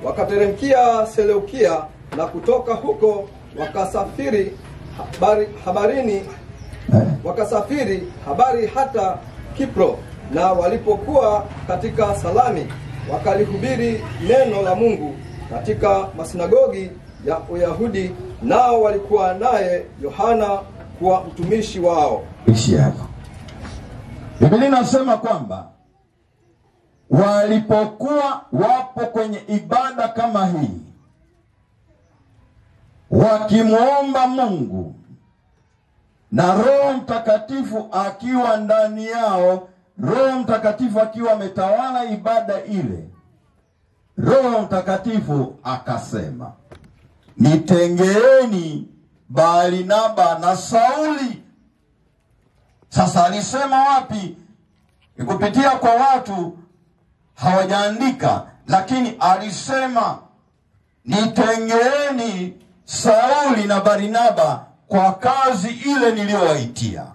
wakateremkia Seleukia, na kutoka huko wakasafiri habari hata Kipro, na walipokuwa katika Salami wakalihubiri neno la Mungu katika masinagogi ya Uyahudi, nao walikuwa naye Yohana kuwa mtumishi wao. Ishi hapo. Biblia inasema kwamba walipokuwa wapo kwenye ibada kama hii, wakimuomba Mungu na Roho Mtakatifu akiwa ndani yao, Roho Mtakatifu akiwa ametawala ibada ile, Roho Mtakatifu akasema, nitengeeni Barnaba na Sauli. Sasa alisema wapi? Kupitia kwa watu hawajaandika, lakini alisema nitengeeni Sauli na Barnaba kwa kazi ile niliyowaitia.